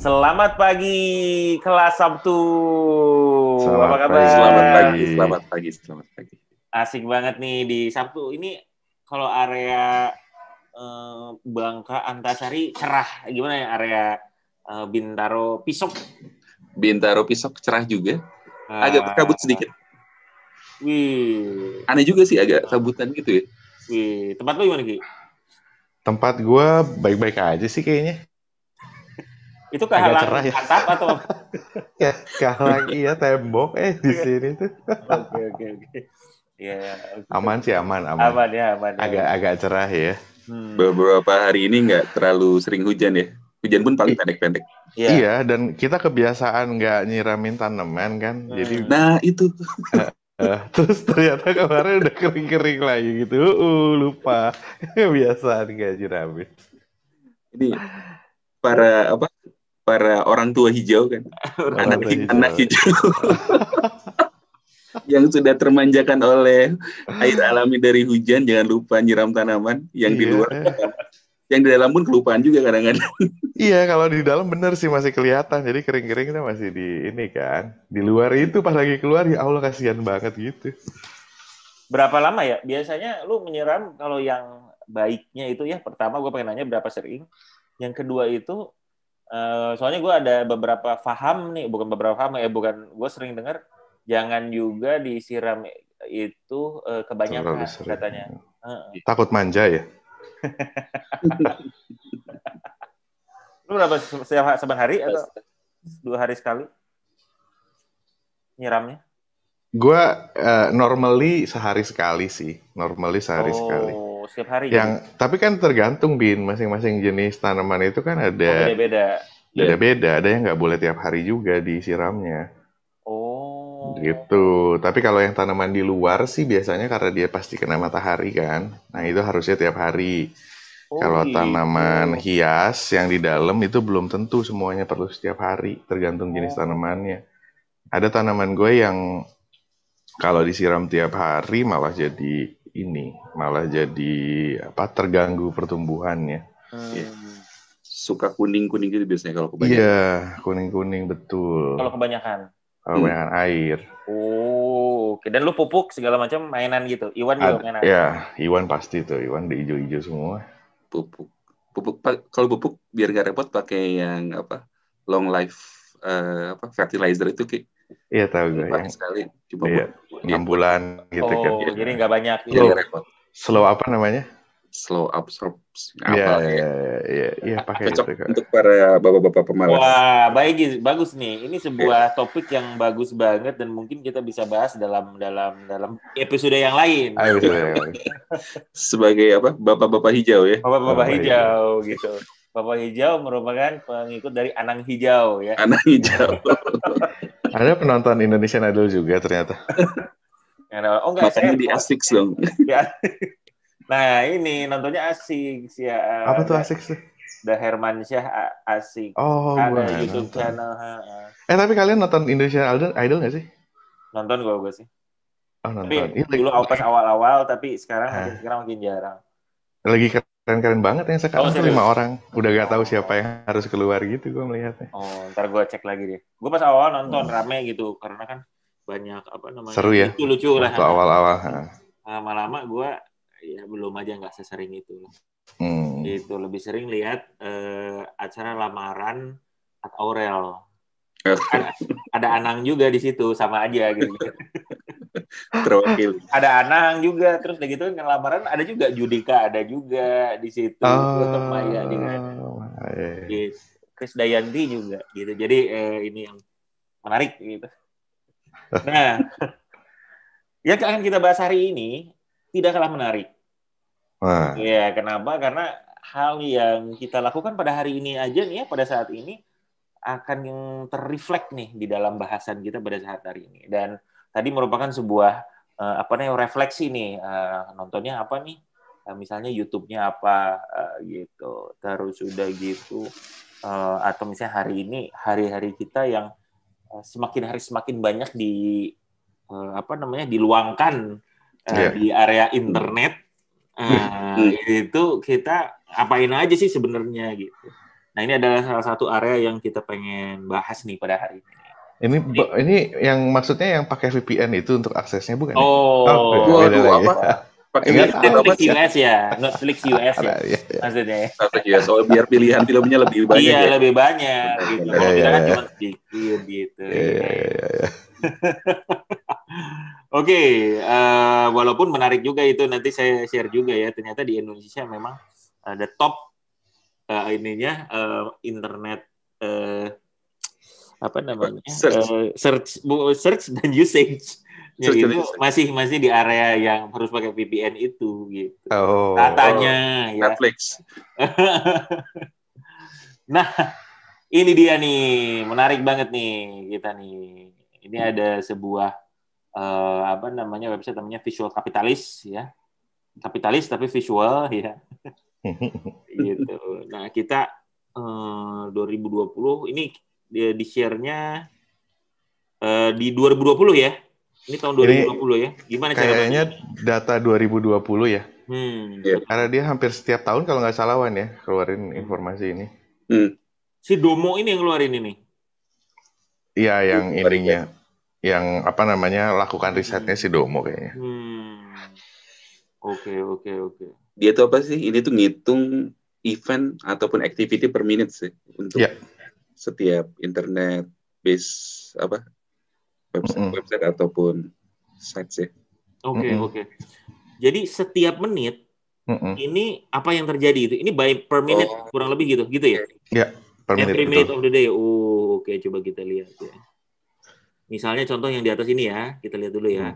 Selamat pagi kelas Sabtu. Apa Selamat kabar? pagi. Selamat pagi. Asik banget nih di Sabtu ini. Kalau area Bangka Antasari cerah, gimana ya area Bintaro Pisok? Bintaro Pisok cerah juga. Agak berkabut sedikit. Wih, Aneh juga sih agak kabutan gitu ya. wih. Tempat lu gimana, Ki? Tempat gue baik-baik aja sih kayaknya. Itu Agak kehalang cerah ya. atap atau? Ya, kehalang iya tembok di sini tuh. Oke. Ya, Aman sih, aman. aman ya. Agak cerah ya. Beberapa hari ini nggak terlalu sering hujan ya. Hujan pun paling pendek-pendek. Iya, dan kita kebiasaan nggak nyiramin tanaman kan. Jadi Nah, itu. terus ternyata kemarin udah kering-kering lagi gitu. Lupa. Kebiasaan nggak nyiramin. Ini para orang tua hijau kan. Anak hijau. Yang sudah termanjakan oleh air alami dari hujan, jangan lupa nyiram tanaman yang di luar. Yang di dalam pun kelupaan juga kadang-kadang. Iya, kalau di dalam bener sih masih kelihatan. Jadi kering-keringnya masih di ini kan. Di luar itu pas lagi keluar, ya Allah kasihan banget gitu. Berapa lama ya? Biasanya lu menyiram kalau yang baiknya itu ya, pertama gue pengen nanya berapa sering. Yang kedua itu, soalnya gue ada beberapa paham nih, bukan gue sering dengar, jangan juga disiram itu kebanyakan katanya. Takut manja ya? Lu berapa seban hari atau 2 hari sekali nyiramnya? Gue normally sehari sekali sih. Sekali. Setiap hari Tapi kan tergantung, Bin. Masing-masing jenis tanaman itu kan ada beda-beda. Ada yang nggak boleh tiap hari juga disiramnya. Gitu. Tapi kalau yang tanaman di luar sih biasanya karena dia pasti kena matahari kan. Nah itu harusnya tiap hari. Kalau tanaman hias yang di dalam itu belum tentu semuanya perlu setiap hari. Tergantung jenis tanamannya. Ada tanaman gue yang kalau disiram tiap hari malah jadi terganggu pertumbuhannya. Suka kuning-kuning gitu biasanya kalau kebanyakan. Iya, kuning-kuning betul. Kalau kebanyakan air. Oke. Dan lu pupuk segala macam mainan gitu. Iwan juga mainan. Ya, Iwan pasti tuh. Iwan di hijau-hijau semua. Pupuk. Kalau pupuk biar nggak repot pakai yang long life fertilizer itu Ki. Iya tahu gue yang sekali cuma 6 bulan gitu kan. Jadi nggak banyak. Slow apa namanya? Slow absorption. Iya pakai cocok itu. Untuk para bapak-bapak pemalas. Wah, bagus nih. Ini sebuah topik yang bagus banget dan mungkin kita bisa bahas dalam episode yang lain. Sebagai bapak-bapak hijau ya. Bapak-bapak hijau gitu. Bapak hijau merupakan pengikut dari Anang Hijau ya. Anang Hijau. Ada penonton Indonesian Idol juga ternyata. Enggak, makanya di Asik dong. Nah, ini nontonnya Asik sih ya. Apa tuh Asik sih? The Hermansyah Asik. Ada YouTube nonton. channel. Tapi kalian nonton Indonesian Idol nggak sih? Nonton gue sih. Nonton. Tapi dulu pas awal-awal, tapi sekarang makin jarang. Lagi keren-keren banget yang sekarang 5 orang. Udah gak tahu siapa yang harus keluar gitu gue melihatnya. Ntar gue cek lagi deh. Gue pas awal nonton rame gitu karena kan banyak seru ya. Lucu lah. Waktu awal-awal. Lama-lama gue ya belum aja nggak sesering itu. Itu lebih sering lihat acara lamaran At Aurel. Ada Anang juga di situ sama aja gitu. Terwakil. Ada Anang juga, terus udah gitu kan lamaran ada juga Judika ada juga di situ. Maya juga. Gitu. Chris Dayanti juga gitu. Jadi ini yang menarik gitu. Nah, yang akan kita bahas hari ini tidak kalah menarik. Ya, kenapa? Karena hal yang kita lakukan pada hari ini aja nih ya, pada saat ini akan yang terreflek nih di dalam bahasan kita pada saat hari ini. Dan tadi merupakan sebuah refleksi nih, nontonnya apa nih? Misalnya YouTube-nya apa gitu. Terus udah gitu atau misalnya hari ini hari-hari kita yang semakin hari semakin banyak diluangkan di area internet. Itu kita apain aja sih sebenarnya gitu. Nah, ini adalah salah satu area yang kita pengen bahas nih pada hari ini. Ini yang maksudnya yang pakai VPN itu untuk aksesnya bukan ya? Beda lagi. Apa? Pakai Netflix US ya, Netflix US ya. Maksudnya. Netflix US, biar pilihan filmnya lebih banyak. Iya, lebih banyak gitu. Kalau kita kan cuma sedikit gitu. Oke, walaupun menarik juga itu, nanti saya share juga ya. Ternyata di Indonesia memang ada top internet apa namanya search dan usage itu masih di area yang harus pakai VPN itu gitu. Katanya ya. Netflix. Nah, ini dia nih, menarik banget nih kita nih. Ini ada sebuah website namanya Visual Capitalists ya. Kapitalis tapi visual ya. Gitu. Nah, kita 2020 ini di share-nya di 2020 ya. Ini tahun 2020 ya. Gimana cara kayaknya data 2020 ya. Karena dia hampir setiap tahun kalau nggak salah Wan ya keluarin informasi ini. Si Domo ini yang ngeluarin ini. Iya, yang ininya. Yang lakukan risetnya si Domo kayaknya. Oke. Dia tuh apa sih? Ini tuh ngitung event ataupun activity per minute sih untuk setiap internet base website ataupun site sih. Oke. Jadi setiap menit ini apa yang terjadi itu? Ini per minute kurang lebih gitu ya? Iya, per minute. Every minute of the day. Oke, coba kita lihat ya. Misalnya contoh yang di atas ini ya, kita lihat dulu ya.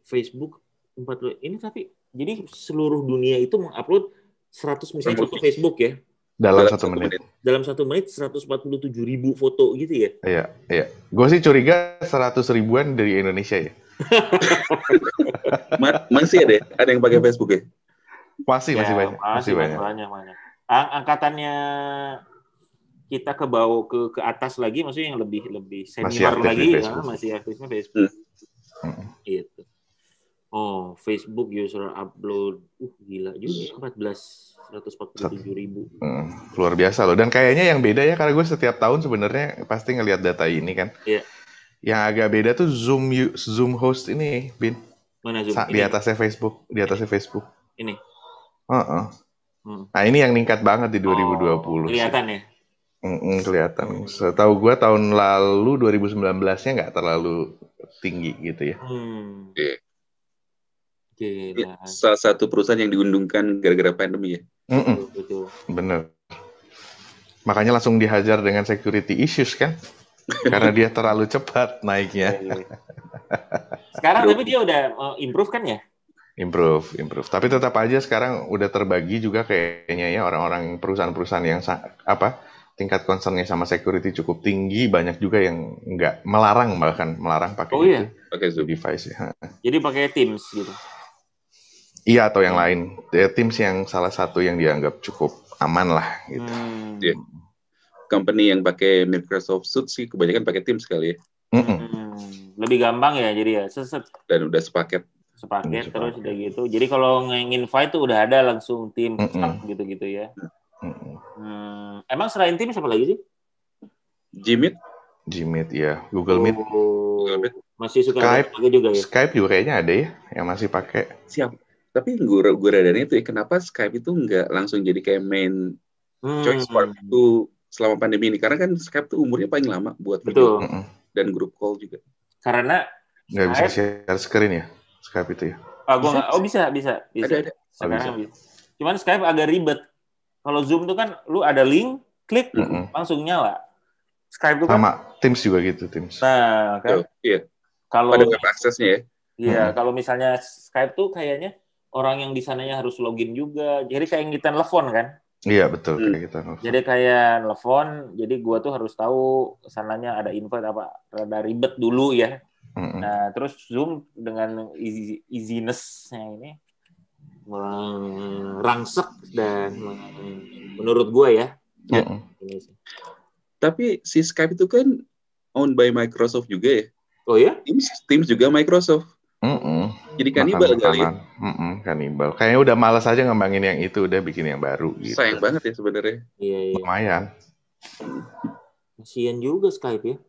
Facebook 40 ini tapi jadi seluruh dunia itu mengupload 100 misalnya contoh Facebook ya. Dalam 1 menit. Dalam 1 menit 147.000 foto gitu ya. Iya. Gue sih curiga 100 ribuan dari Indonesia ya. Masih ada yang pakai Facebook ya? Masih banyak. Masih banyak. Angkatannya kita ke bawah ke atas lagi, maksudnya yang lebih senior lagi ya, masih aktifnya Facebook. Gitu. Facebook user upload gila juga 147.000. Luar biasa loh. Dan kayaknya yang beda ya, karena gue setiap tahun sebenarnya pasti ngelihat data ini kan. Iya. Yang agak beda tuh Zoom host ini, Bin. Mana Zoom? Di atasnya Facebook, Ini. Nah, ini yang meningkat banget di 2020. Kelihatan ya? Kelihatan. Setahu gue tahun lalu 2019-nya nggak terlalu tinggi gitu ya. Salah satu perusahaan yang diuntungkan gara-gara pandemi ya. Betul. Bener. Makanya langsung dihajar dengan security issues kan? Karena dia terlalu cepat naiknya. Sekarang tapi dia udah improve kan ya? Improve. Tapi tetap aja sekarang udah terbagi juga kayaknya ya orang-orang perusahaan-perusahaan yang tingkat concernnya sama security cukup tinggi, banyak juga yang nggak melarang pakai pakai Zoom device ya. Jadi pakai Teams gitu. Iya, atau yang lain. Teams yang salah satu yang dianggap cukup aman lah gitu. Company yang pakai Microsoft Suite sih kebanyakan pakai Teams kali ya. Lebih gampang ya jadi ya, dan udah sepaket terus udah gitu. Jadi kalau nge-invite tuh udah ada langsung Teams gitu-gitu ya. Emang selain Teams apa lagi sih? Gmeet ya, Google Meet. Masih suka pakai juga ya? Skype juga kayaknya ada ya yang masih pakai. Siap. Tapi gue radanya itu kenapa Skype itu nggak langsung jadi kayak main choice waktu selama pandemi ini? Karena kan Skype tuh umurnya paling lama buat video dan grup call juga. Karena nggak bisa share screen ya Skype itu ya? Bisa. Ada. Sekarang bisa. Cuman Skype agak ribet. Kalau Zoom tuh kan lu ada link, klik langsung nyala. Skype tuh kan sama Teams juga gitu, Teams. Nah, kan. Iya. Kalau ada web aksesnya ya. Iya, kalau misalnya Skype tuh kayaknya orang yang di sananya harus login juga. Jadi kayak kita telepon kan? Iya, betul kayak kita telepon. Jadi kayak telepon, jadi gua tuh harus tahu sananya ada invite apa, rada ribet dulu ya. Nah, terus Zoom dengan easiness-nya ini merangsek dan menurut gua ya. Ini sih. Tapi si Skype itu kan owned by Microsoft juga ya? Oh ya? Teams juga Microsoft. Jadi kanibal kali ya? Kanibal. Kayaknya udah malas aja ngembangin yang itu, udah bikin yang baru gitu. Sayang banget ya sebenarnya. Iya. Lumayan. Kasian juga Skype ya.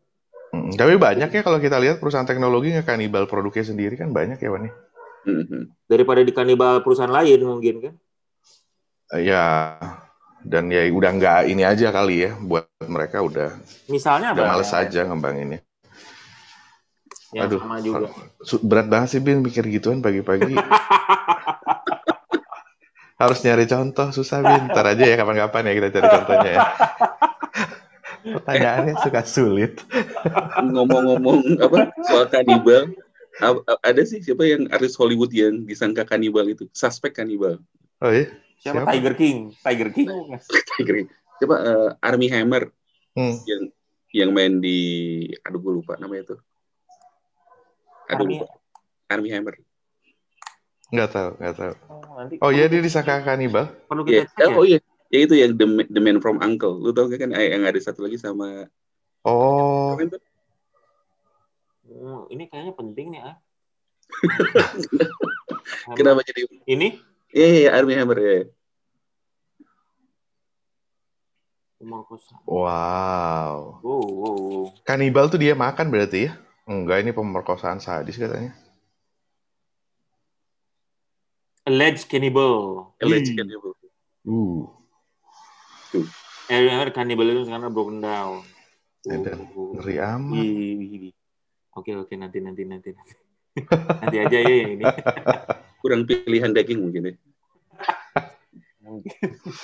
Tapi banyak ya kalau kita lihat perusahaan teknologi nge-kanibal produknya sendiri kan banyak ya, Wan. Daripada di kanibal perusahaan lain mungkin kan? Ya, dan ya udah nggak ini aja kali ya, buat mereka udah. Misalnya udah apa? males aja ngembanginnya. Yang sama juga. Berat banget sih Bin mikir gituan pagi-pagi. Harus nyari contoh, susah Bin. Ntar aja ya kapan-kapan ya kita cari contohnya ya. Pertanyaannya suka sulit. Ngomong-ngomong soal kanibal, ada sih siapa yang artis Hollywood yang disangka kanibal itu, suspek kanibal. Oh iya? Siapa? Tiger King. Tiger King. Coba Armie Hammer yang main di, gue lupa namanya tuh. Armie Hammer. Nggak tahu. Oh iya, dia disangka kanibal. Perlu kita cek ya? Oh iya. Ya itu yang The Man from Uncle. Lu tau kan yang ada satu lagi sama... Oh. Ini kayaknya penting nih, Kenapa jadi... Ini? Iya, Armie Hammer ya. Wow. Kanibal tuh dia makan berarti ya? Enggak, ini pemerkosaan sadis katanya. Alleged cannibal. Cannibalism karena broken down. Ngeri amat. Oke, nanti. Nanti aja ya yang ini. Kurang pilihan daging mungkin ya.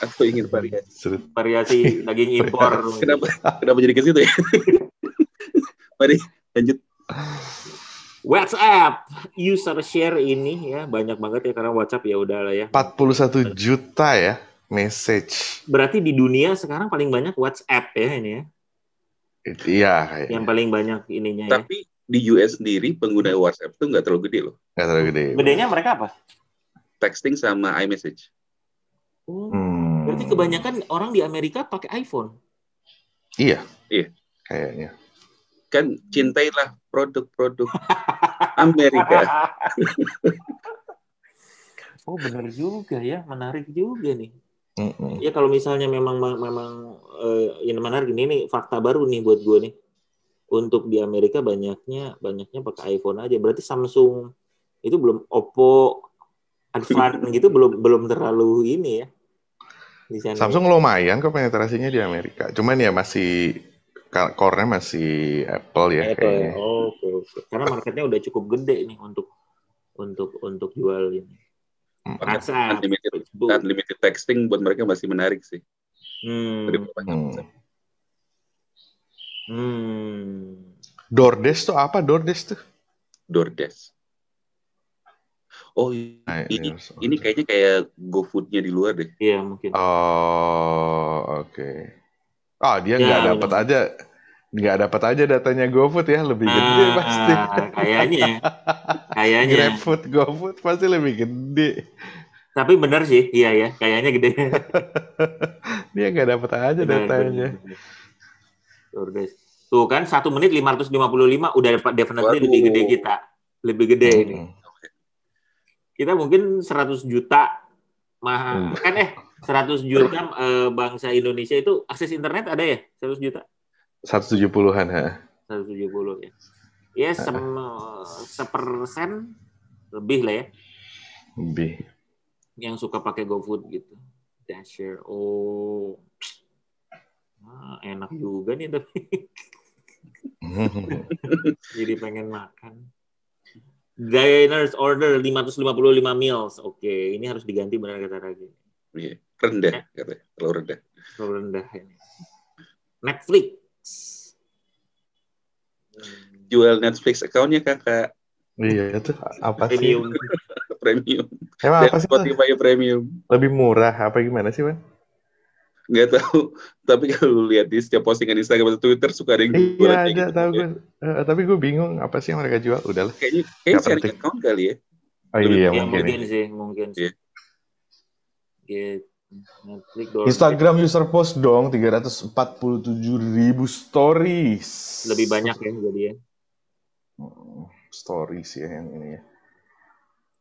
Atau ingin variasi daging impor. Kenapa jadi ke situ ya? Mari lanjut. WhatsApp user share ini ya banyak banget ya karena WhatsApp ya udahlah ya. 41 juta ya message. Berarti di dunia sekarang paling banyak WhatsApp ya ini ya. Iya kayaknya. Yang paling banyak ininya. Tapi di US sendiri pengguna WhatsApp tuh nggak terlalu gede loh. Nggak terlalu gede. Bedanya mereka apa? Texting sama iMessage. Berarti kebanyakan orang di Amerika pakai iPhone. Iya. Kayaknya. Kan cintailah produk-produk Amerika. Oh benar juga ya, menarik juga nih. Ya kalau misalnya memang yang menarik ini fakta baru nih buat gue nih. Untuk di Amerika banyaknya pakai iPhone aja. Berarti Samsung itu belum, Oppo, Advan gitu belum terlalu ini ya. Di sana. Samsung lumayan kok penetrasinya di Amerika. Cuman ya masih core-nya masih Apple ya kayaknya. Oke. Karena marketnya udah cukup gede nih untuk jual ini. Unlimited texting buat mereka masih menarik sih. DoorDash tuh apa DoorDash tuh? DoorDash. Oh, ini kayaknya kayak GoFood-nya di luar deh. Iya, mungkin. Oh, oke. Dia nggak dapat aja datanya GoFood ya, lebih gede pasti. Kayaknya. GrabFood, GoFood pasti lebih gede. Tapi benar sih, iya ya, kayaknya gede. Dia nggak dapat aja datanya. DoorDash. Tuh kan 1 menit 555 udah definitely lebih gede kita. Lebih gede ini. Kita mungkin 100 juta kan 100 juta bangsa Indonesia itu akses internet ada ya? 100 juta? 170-an ya. 170 ya. Ya 1% lebih lah ya. Lebih. Yang suka pakai GoFood gitu. Dasher. Oh. Enak juga nih tapi. Jadi pengen makan. Diners order 555 meals. Oke, ini harus diganti benar kata Ragi. Iya, rendah katanya. Terlalu rendah. Terlalu rendah ini. Netflix. Jual Netflix account-nya Kakak. Iya, itu apa Premium. sih? Premium. Emang apa sih? Spotify Premium. Lebih murah apa gimana sih, Wan? Nggak tahu, tapi kalau lihat di setiap postingan Instagram atau Twitter suka ada yang jual aja gitu. Tahu gue. Tapi gue bingung apa sih yang mereka jual. Udahlah. Kayaknya sharing account kali ya. Oh iya, mungkin sih. Instagram user post dong 347.000 stories. Lebih banyak ya jadi ya. Stories ya yang ini ya.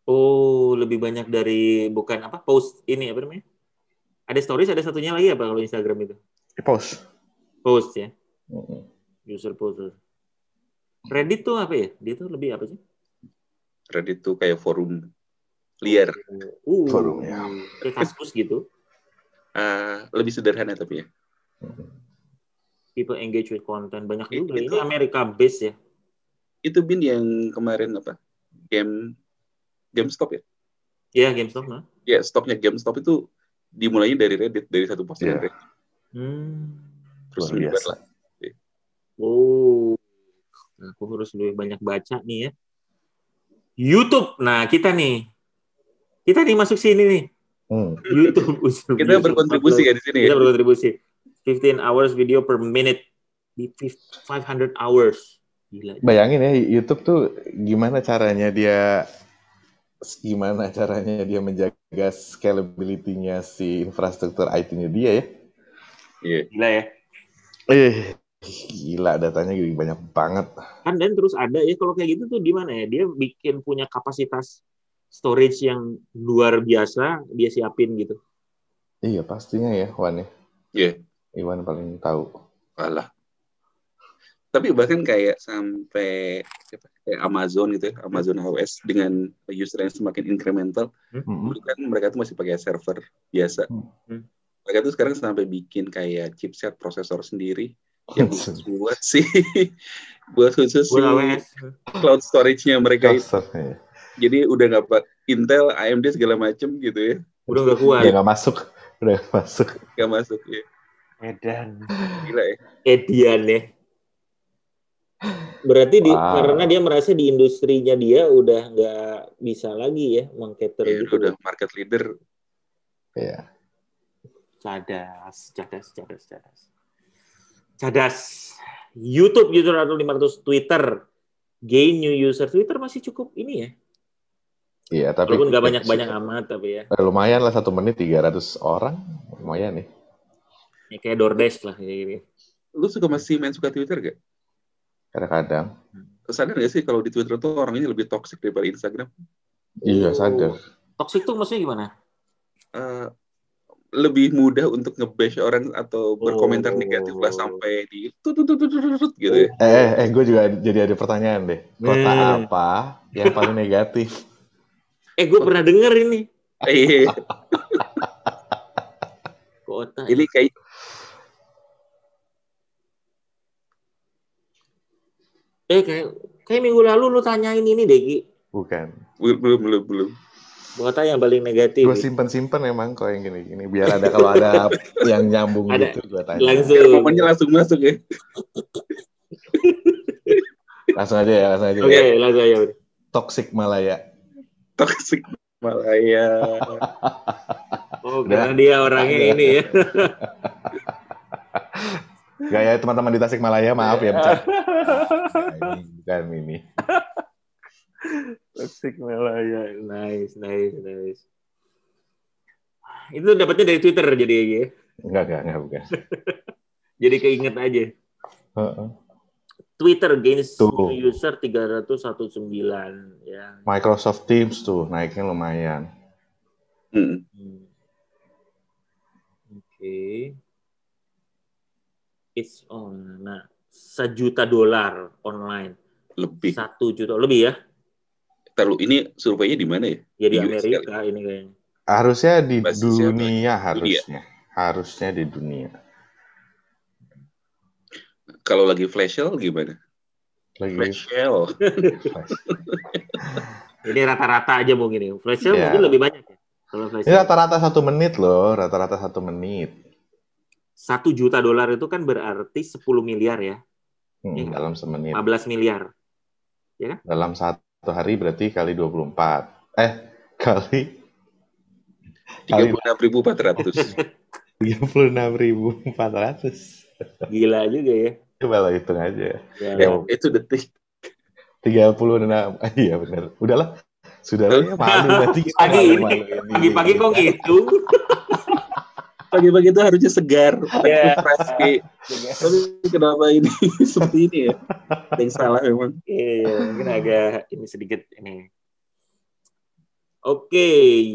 Oh, lebih banyak dari bukan apa post ini apa namanya? Ada stories, ada satunya lagi apa kalau Instagram itu? Post. Post ya. User post. Reddit tuh apa ya? Dia tuh lebih apa sih? Reddit tuh kayak forum liar. Forum ya. Kayak Kaskus gitu. Lebih sederhana tapi ya. People engage with content banyak juga. Ini Amerika base ya. Itu Bin yang kemarin apa? GameStop ya? Iya, GameStop nah. Ya, stoknya GameStop itu dimulainya dari Reddit, dari satu postingan Reddit. Terus menyebar lah. Oh, aku harus lebih banyak baca nih ya. YouTube, nah kita nih masuk sini nih. YouTube. Kita berkontribusi ya di sini. Kita berkontribusi. 15 hours video per minute di 500 hours. Gila. Bayangin ya, YouTube tuh gimana caranya dia menjaga scalability-nya si infrastruktur IT-nya dia ya. Iya. Gila ya. Gila, datanya banyak banget. Kan dan terus ada ya kalau kayak gitu tuh di mana ya? Dia bikin punya kapasitas storage yang luar biasa, dia siapin gitu. Iya, pastinya ya, Wan ya. Iya. Iwan paling tahu. Alah. Tapi bahkan kayak sampai kayak Amazon gitu ya, Amazon AWS dengan user yang semakin incremental, dulu kan mereka tuh masih pakai server biasa. Mereka tuh sekarang sampai bikin kayak chipset prosesor sendiri yang buat khusus cloud storage-nya mereka itu. Jadi udah nggak pakai Intel, AMD segala macem gitu ya. Udah nggak kuat. Udah nggak masuk. Nggak masuk ya. Edan. Gila ya. Edian ya. Berarti karena dia merasa di industrinya dia udah nggak bisa lagi ya meng-cater gitu. Udah market leader. Iya. Cadas. YouTube user atau 500 Twitter. Gain new user. Twitter masih cukup ini ya. Iya, tapi walaupun nggak banyak-banyak amat tapi ya. Lumayan lah 1 menit 300 orang. Lumayan nih. Ya, kayak DoorDash lah kayak gini. Lu masih suka Twitter gak? Kadang-kadang. Sadar gak sih kalau di Twitter tuh orangnya lebih toksik daripada Instagram? Iya, sadar. Toksik tuh maksudnya gimana? Lebih mudah untuk nge-bash orang atau berkomentar negatif lah sampai di gitu ya. Gue juga jadi ada pertanyaan deh. Kota apa yang paling negatif? Gue pernah denger ini. Kota. Ini kayak minggu lalu lu tanyain ini deh, Ki. Bukan. Belum. Kota yang paling negatif. Gue simpen emang kok yang gini-gini. Biar ada kalau ada yang nyambung gitu gue tanya. Pokoknya langsung masuk ya. Langsung aja. Oke, langsung aja. Toxic Malaya. Karena dia orangnya ini ya. Gaya teman-teman di Tasikmalaya, maaf ya. Bukan ini. Tasikmalaya, nice. Itu dapatnya dari Twitter jadi ya? Enggak, bukan. Jadi keinget aja. Twitter gains user 319 ya. Microsoft Teams tuh naiknya lumayan. Oke. It's on. Nah, $1 juta online. Lebih. 1 juta lebih ya? Terlalu ini surveinya di mana ya? Ya di Amerika ini kayaknya. Harusnya di dunia harusnya di dunia. Kalau lagi flash sale gimana? Flash sale. Ini rata-rata aja mungkin ya. Flash sale mungkin lebih banyak ya. Kalau flash sale. Ini rata-rata 1 menit loh, rata-rata 1 menit. $1 juta itu kan berarti 10 miliar ya. Dalam semenit. 15 miliar. Ya kan? Dalam 1 hari berarti kali 24. Kali 36.400. 36.400. Gila juga ya. Coba lo hitung aja. Itu detik. 36. Iya benar. Udahlah. Sudahlah ya, malu berarti kita pagi-pagi kok ngitung. Pagi-pagi itu harusnya segar, fresh. Tapi kenapa ini seperti ini ya? Ada yang salah memang. Iya, mungkin agak ini sedikit ini. Oke,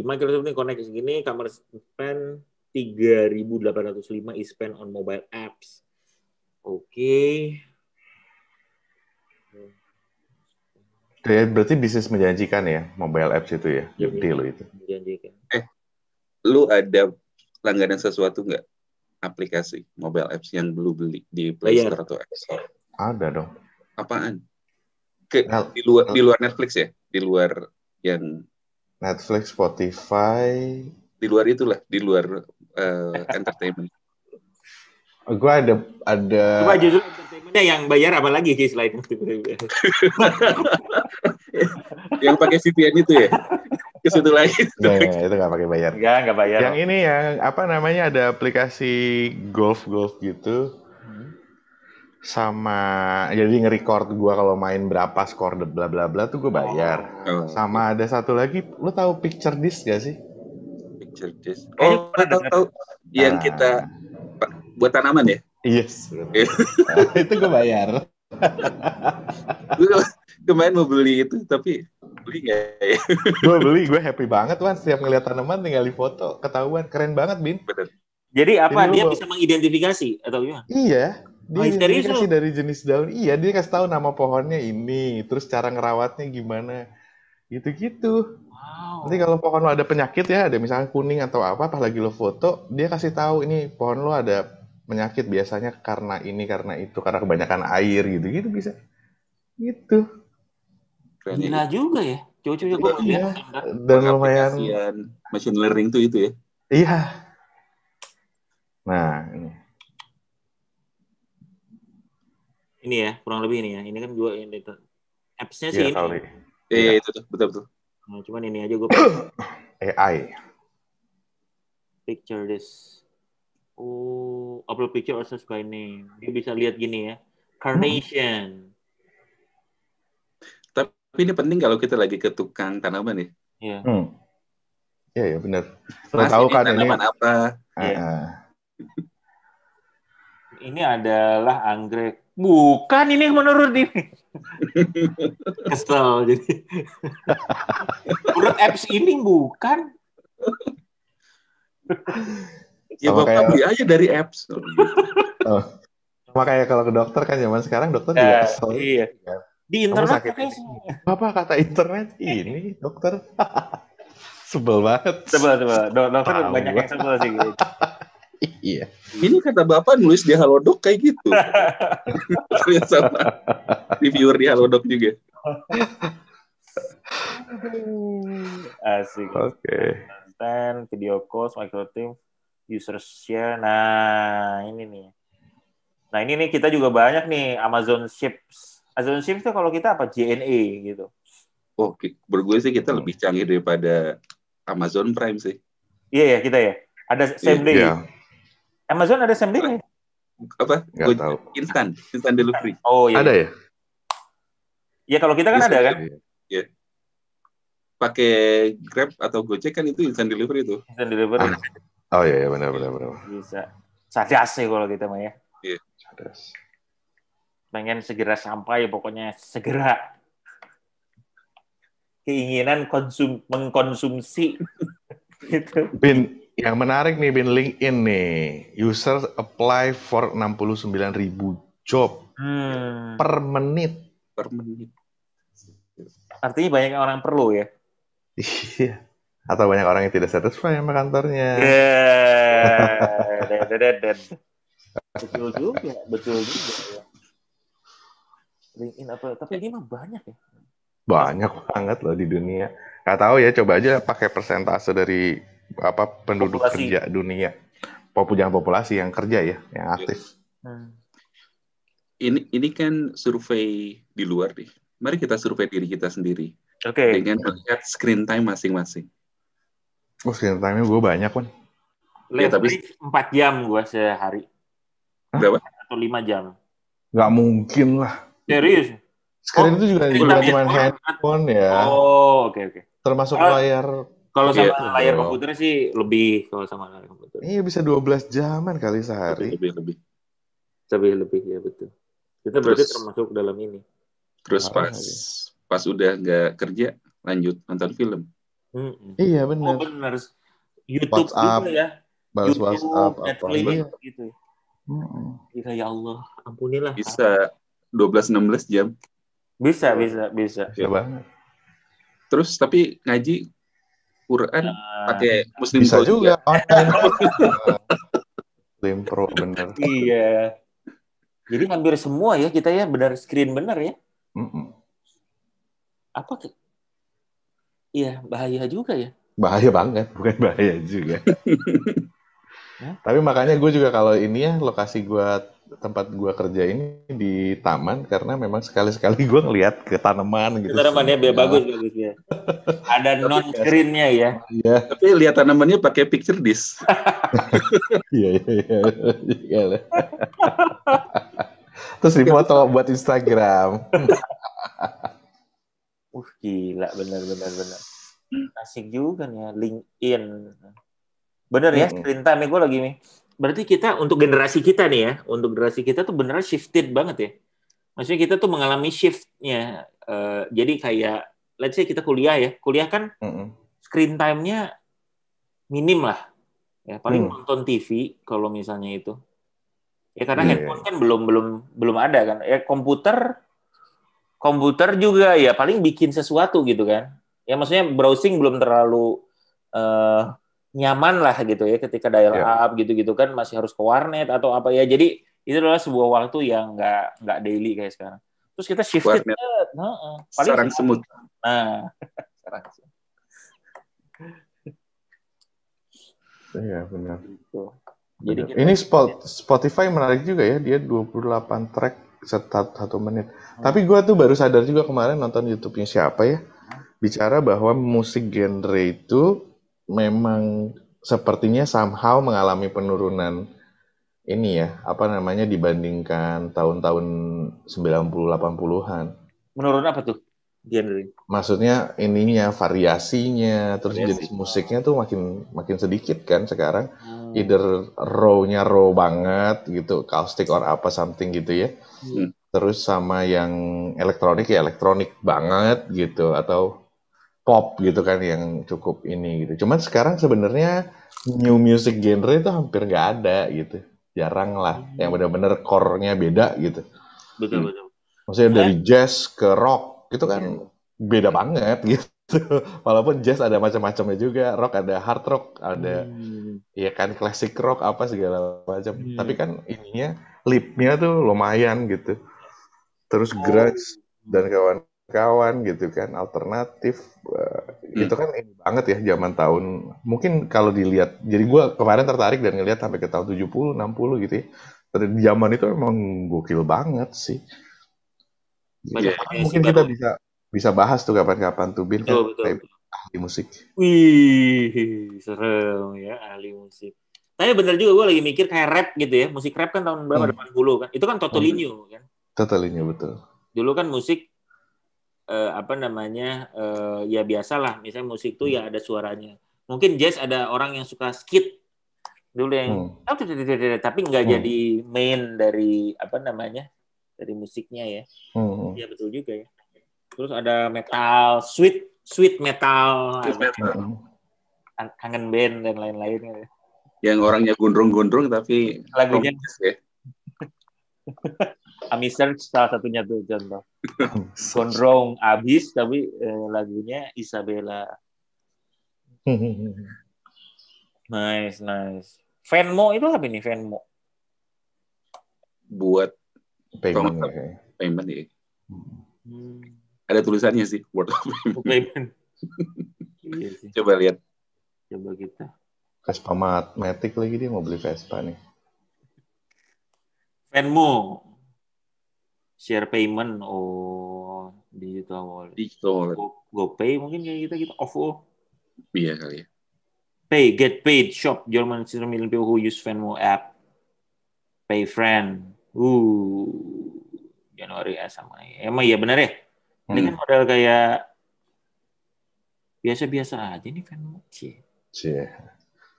Microsoft ini connect segini, kamera spend 3.805 is spent on mobile apps. Oke. Berarti bisnis menjanjikan ya, mobile apps itu ya, gede lo itu. Menjanjikan. Lu ada langganan sesuatu nggak? Aplikasi mobile apps yang lu beli di Play Store atau App Store? Ada dong. Apaan? Di luar Netflix ya? Di luar yang Netflix, Spotify. Di luar itulah, di luar entertainment. Gue ada. Coba justru entertainmentnya yang bayar apa lagi sih selain itu? Yang pakai VPN itu ya? Ke situ lagi. Nggak, itu nggak pakai bayar. Nggak bayar. Yang ini yang apa namanya, ada aplikasi golf gitu. Sama jadi nge-record gue kalau main berapa skor bla bla bla tuh gue bayar. Sama ada satu lagi, lu tahu Picture Disc gak sih? Picture Disc. Oh, tahu. Yang kita buat tanaman ya? Yes. Itu gue bayar. Gue kemarin mau beli itu, tapi beli nggak ya? Gue beli, gue happy banget Wan. Setiap ngeliat tanaman tinggal di foto, ketahuan. Keren banget, Bin. Bener. Jadi apa? Dia bisa mengidentifikasi atau gimana? Iya. Dia identifikasi dari jenis daun. Iya, dia kasih tahu nama pohonnya ini, terus cara ngerawatnya gimana. Gitu-gitu. Wow. Nanti kalau pohon lo ada penyakit ya, ada misalnya kuning atau apa, pas lagi lo foto, dia kasih tahu ini pohon lo ada penyakit biasanya karena ini, karena itu, karena kebanyakan air gitu-gitu bisa. Gitu. Gila juga ya. Coba-coba gue lihat. Dan lumayan machine learning tuh itu ya. Iya. Nah, ini. Ini ya, kurang lebih ini ya. Ini kan gue ini apps-nya sih ini. Itu tuh, betul. Nah, cuman ini aja gue AI. Picture this. Oh, upload picture or search by name. Dia bisa lihat gini ya. Carnation. Tapi ini penting kalau kita lagi ke tukang tanaman ya. Iya. Iya, benar. Lo tahu kan tanaman ini apa? Ini adalah anggrek. Bukan ini menurut ini. Kesel jadi. Menurut apps ini bukan. Ya Bapak beli aja dari apps. Sama kayak kalau ke dokter kan zaman sekarang dokter juga kesel. Iya. Di internet Bapak kata internet ini dokter. Sebel banget. Sebel. Dokter banyak yang sebel sih gitu. Iya. Ini kata Bapak nulis di Halodoc kayak gitu. Sama reviewer di Halodoc juga. Asik. Oke. Video calls, microteam, user share. Nah, ini nih. Nah, ini nih kita juga banyak nih Amazon Ships. Amazon Ships itu kalau kita apa? JNE gitu. Oh, bergue sih kita lebih canggih daripada Amazon Prime sih. Iya ya, kita ya. Ada same day. Yeah. Amazon ada same day? Apa? Nggak tahu. Instant delivery. Oh iya. Ada ya? Ya kalau kita kan ada kan? Iya. Pakai Grab atau Gojek kan itu instant delivery itu. Instant delivery. Oh iya, benar. Bisa. Sadas sih kalau kita mah ya. Iya. Sadas. Pengen segera sampai, pokoknya segera. Keinginan mengkonsumsi. Gitu. Bin, yang menarik nih Bin, LinkedIn nih. Users apply for 69.000 job per menit. Artinya banyak orang perlu ya? Iya. Atau banyak orang yang tidak satisfied sama kantornya. Betul juga ya. LinkedIn apa? Tapi ini mah banyak ya. Banyak banget loh di dunia. Nggak tahu ya, coba aja pakai persentase dari penduduk populasi. Kerja dunia. Jangan populasi yang kerja ya, yang aktif. Ini kan survei di luar nih. Mari kita survei diri kita sendiri. Oke. Dengan melihat screen time masing-masing. Oh, screen time-nya gue banyak kan. Ya, tapi 4 jam gue sehari. Berapa? Atau 5 jam. Nggak mungkin lah. Serius? Screen itu juga cuma handphone ya. Oh, oke. Termasuk layar. Kalau sama layar komputer sih lebih. Kalau sama layar komputer. Iya, bisa 12 jaman kali sehari. Lebih. Lebih, ya betul. Kita berarti termasuk dalam ini. Terus pas udah nggak kerja, lanjut nonton film. Iya Oh bener. benar. YouTube WhatsApp, juga ya. balas WhatsApp YouTube, apa. Netflix Iya. gitu. Mm-mm. Ya Allah, ampunilah. Bisa 12-16 jam. Bisa. Bisa banget. Terus tapi ngaji Quran pakai Muslim Bisa Pro juga juga. online. Muslim Pro bener. Iya. Jadi hampir semua ya kita ya benar screen benar ya. Mm-mm. Apa? Iya bahaya juga ya. Bahaya banget, bukan bahaya juga. Tapi makanya gue juga kalau ini ya lokasi gue tempat gue kerja ini di taman karena memang sekali-sekali gue ngelihat ke tanaman gitu. Tanamannya biar bagus ya. Ada non screennya ya. Iya. Tapi lihat tanamannya pakai picture disc. Iya. Terus difoto buat Instagram. Gila benar. Asik juga nih ya, LinkedIn. Bener ya, screen time gue lagi nih. Berarti kita untuk generasi kita nih ya, untuk generasi kita tuh beneran shifted banget ya. Maksudnya kita tuh mengalami shiftnya. Jadi kayak, let's say kita kuliah ya, kuliah kan screen time-nya minim lah. Ya, paling nonton TV kalau misalnya itu. Ya karena handphone kan belum ada kan. Ya komputer juga ya paling bikin sesuatu gitu kan. Ya maksudnya browsing belum terlalu nyaman lah gitu ya ketika dial up gitu-gitu kan masih harus ke warnet atau apa ya. Jadi itu adalah sebuah waktu yang nggak daily kayak sekarang. Terus kita shifted Warnet. paling Sarang semut. Nah, Iya benar. Gitu. Jadi kita, ini Spotify menarik juga ya, dia 28 track satu menit. Tapi gue tuh baru sadar juga kemarin nonton YouTube-nya siapa ya, bicara bahwa musik genre itu memang sepertinya somehow mengalami penurunan ini ya, apa namanya dibandingkan tahun-tahun 90-80-an. menurun apa tuh genre? Maksudnya ininya variasinya, terus jenis musiknya tuh makin sedikit kan sekarang. Either raw-nya raw banget gitu, acoustic or apa something gitu ya. Terus sama yang elektronik ya elektronik banget gitu atau pop gitu kan yang cukup ini gitu. Cuman sekarang sebenarnya new music genre itu hampir nggak ada gitu. Jarang lah yang benar-benar core-nya beda gitu. Betul. Maksudnya dari jazz ke rock itu kan beda banget gitu. Walaupun jazz ada macam-macamnya juga, rock ada hard rock, ada ya kan classic rock apa segala macam. Tapi kan ininya lipnya tuh lumayan gitu. Terus grunge dan kawan-kawan gitu kan alternatif itu kan ini banget ya zaman tahun mungkin kalau dilihat. Jadi gue kemarin tertarik dan ngelihat sampai ke tahun 70 60 gitu ya. Pada zaman itu emang gokil banget sih. Gitu. Mungkin kita bisa bahas tuh kapan-kapan tuh Bin kan ahli musik. Wih, serem ya ahli musik. Tapi bener juga gue lagi mikir kayak rap gitu ya. Musik rap kan tahun berapa 80 kan. Itu kan totally new kan. Totally new betul. Dulu kan musik apa namanya ya biasalah. Misalnya musik tuh ya ada suaranya. Mungkin jazz ada orang yang suka skit dulu yang tapi nggak jadi main dari apa namanya dari musiknya ya. Ya betul juga ya. Terus ada metal, sweet metal, kangen band dan lain-lain. Yang orangnya gondrong-gondrong tapi lagunya ya. Ami Search salah satunya tuh contoh. Gondrong abis tapi lagunya Isabella. Nice. Venmo itu apa nih Venmo? Buat payment ya. Ada tulisannya sih word of payment. Iya sih. Coba lihat. Coba kita. Vespa Matic lagi dia mau beli Vespa nih. Venmo. Share payment digital. GoPay mungkin kayak gitu OVO. Iya kali ya. Pay, get paid, shop. German million people who use Venmo app. Pay friend. Januari sama. Emang iya benar ya? Ini kan model kayak biasa-biasa aja nih Venmo.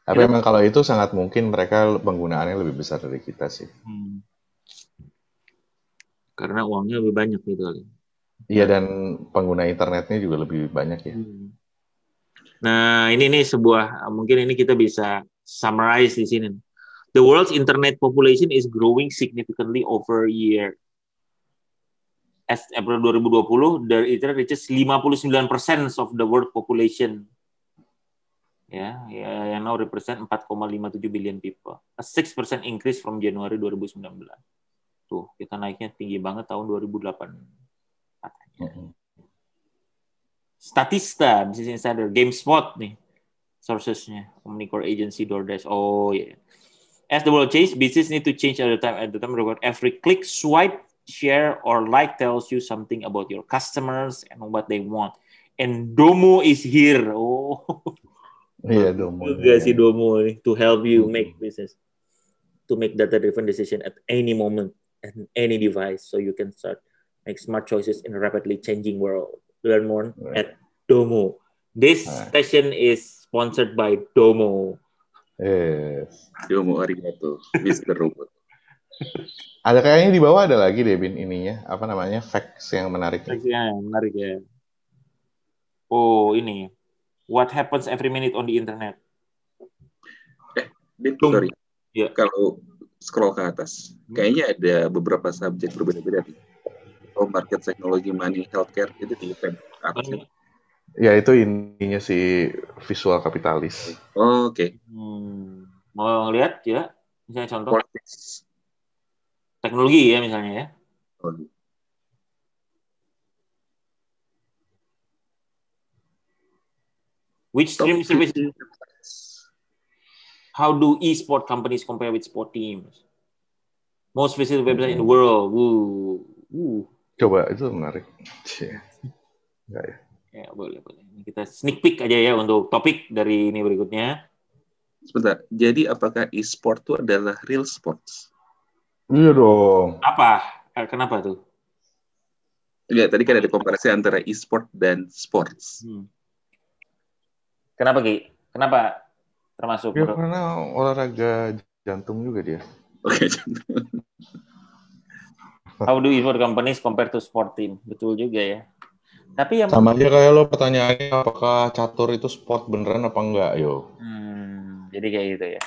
Tapi memang kalau itu sangat mungkin mereka penggunaannya lebih besar dari kita sih. Karena uangnya lebih banyak gitu kali. Iya dan pengguna internetnya juga lebih banyak ya. Nah, ini sebuah, mungkin ini kita bisa summarize di sini. The world's internet population is growing significantly over a year. As April 2020, the internet reaches 59% of the world population. Yang now represent 4,57 billion people. A 6% increase from Januari 2019. Tuh, kita naiknya tinggi banget tahun 2008. Katanya. Statista, Business Insider, GameSpot nih sourcesnya, Omnicore Agency, DoorDash. Oh yeah. As the world changes, business need to change at the time. At the time, every click, swipe, share, or like tells you something about your customers and what they want. And Domo is here. Oh, iya Domo. Juga si Domo nih to help you make business, to make data-driven decision at any moment and any device, so you can start make smart choices in a rapidly changing world. Learn more at Domo. This session is sponsored by Domo. Yes. Domo arigato, Mr. Robot. Ada kayaknya di bawah ada lagi deh Bin ininya, apa namanya, facts yang menarik. Facts yang menarik ya. Oh ini, what happens every minute on the internet? Bin, sorry. Yeah. Kalau scroll ke atas, kayaknya ada beberapa subjek berbeda-beda nih. Market, teknologi, money, healthcare, itu di apa sih? Ya itu intinya si visual kapitalis. Oh, oke. Mau lihat ya, misalnya contoh. Politics. Teknologi ya misalnya ya. Which stream services? How do e-sport companies compare with sport teams? Most visited website in the world. Coba, itu menarik. Enggak ya? Ya, boleh. Kita sneak peek aja ya untuk topik dari ini berikutnya. Sebentar, jadi apakah e-sport itu adalah real sports? Iya dong. Apa? Kenapa tuh? Enggak, tadi kan ada komparasi antara e-sport dan sports. Kenapa, Ki? Kenapa termasuk? Ya, karena olahraga jantung juga dia. Oke, jantung. How do e-sport companies compare to sport team? Betul juga ya. Tapi yang sama aja kayak lo pertanyaannya apakah catur itu sport beneran apa enggak, yo. Jadi kayak gitu ya.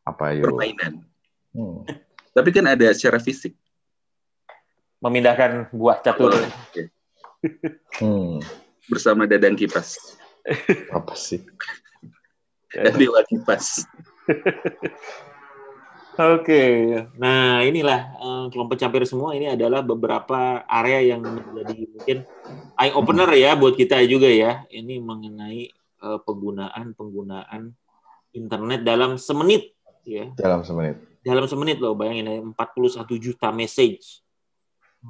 Apa yo? Permainan. Tapi kan ada secara fisik. Memindahkan buah catur. Bersama dadang kipas. Apa sih? Dewa kipas. Oke, nah inilah kelompok capir semua ini adalah beberapa area yang menjadi mungkin eye opener ya buat kita juga ya. Ini mengenai penggunaan internet dalam semenit ya. Dalam semenit. Dalam semenit loh, bayangin ya 41 juta message.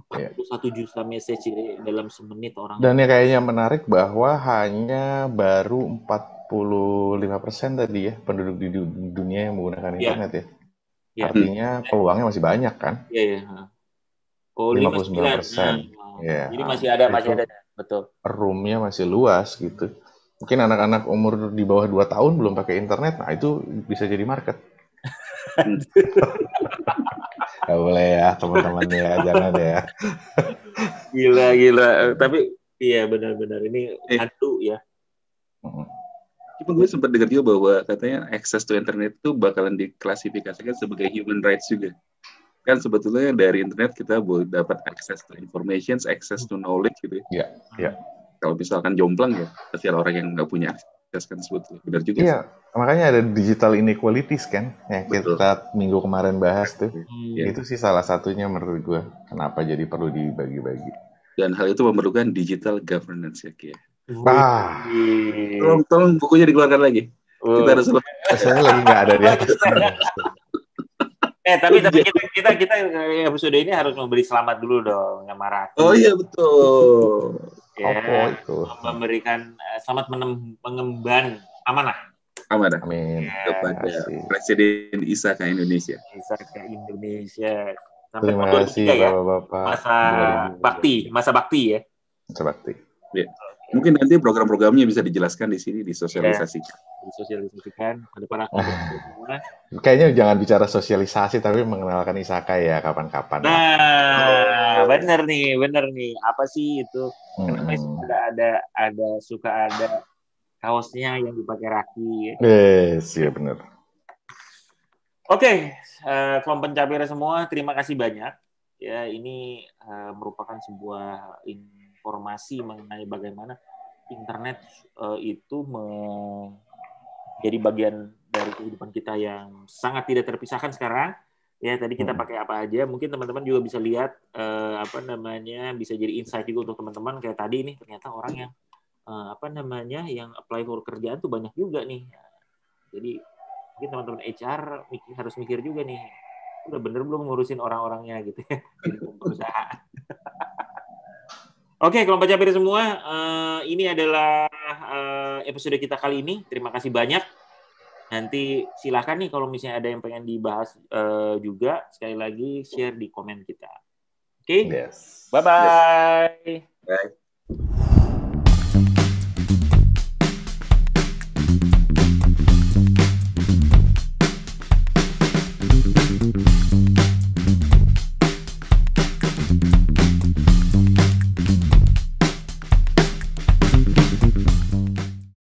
41 juta message dalam semenit orang. Dan yang kayaknya menarik bahwa hanya baru 45% tadi ya penduduk di dunia yang menggunakan internet ya. Ya. Artinya peluangnya masih banyak kan? Iya. Oh, 59%. Ya. Jadi masih ada, betul. Roomnya masih luas gitu. Mungkin anak-anak umur di bawah 2 tahun belum pakai internet, nah itu bisa jadi market. Gak boleh ya teman-teman ya, jangan ya. Gila. Tapi iya benar-benar ini hantu ya. Cuma gue sempat dengar juga bahwa katanya access to internet itu bakalan diklasifikasikan sebagai human rights juga. Kan sebetulnya dari internet kita boleh dapat access to information, access to knowledge gitu ya. Iya. Kalau misalkan jomplang ya, pasti ada orang yang nggak punya akses kan sebetulnya. Benar juga. Iya, makanya ada digital inequalities kan, yang kita minggu kemarin bahas tuh. Itu sih salah satunya menurut gue, kenapa jadi perlu dibagi-bagi. Dan hal itu memerlukan digital governance ya, Ki. Tolong bukunya dikeluarkan lagi. Kita harus saya lagi nggak ada di atas. Tapi kita episode ini harus memberi selamat dulu dong sama Ratu. Oh iya betul. Ya, itu? Memberikan selamat mengemban amanah. Amin. Kepada Presiden ISAKA Indonesia. Terima kasih Bapak-bapak. Masa bakti ya. Masa bakti. Ya. Mungkin nanti program-programnya bisa dijelaskan di sini, disosialisasikan. Disosialisasikan pada para semua. Kayaknya jangan bicara sosialisasi, tapi mengenalkan ISAKA ya kapan-kapan. Nah, bener nih. Apa sih itu? Kenapa suka ada kaosnya yang dipakai Raki. Yes, ya benar. Oke, kelompok pencapir semua, terima kasih banyak. Ya, ini merupakan sebuah informasi mengenai bagaimana internet itu menjadi bagian dari kehidupan kita yang sangat tidak terpisahkan sekarang. Ya, tadi kita pakai apa aja. Mungkin teman-teman juga bisa lihat bisa jadi insight juga untuk teman-teman. Kayak tadi nih, ternyata orang yang yang apply for kerjaan tuh banyak juga nih. Jadi mungkin teman-teman HR harus mikir juga nih, udah bener belum ngurusin orang-orangnya gitu ya di perusahaan. Oke, kelompok capir semua, ini adalah episode kita kali ini. Terima kasih banyak. Nanti silakan nih kalau misalnya ada yang pengen dibahas juga, sekali lagi share di komen kita. Oke? Yes. Bye-bye. Bye.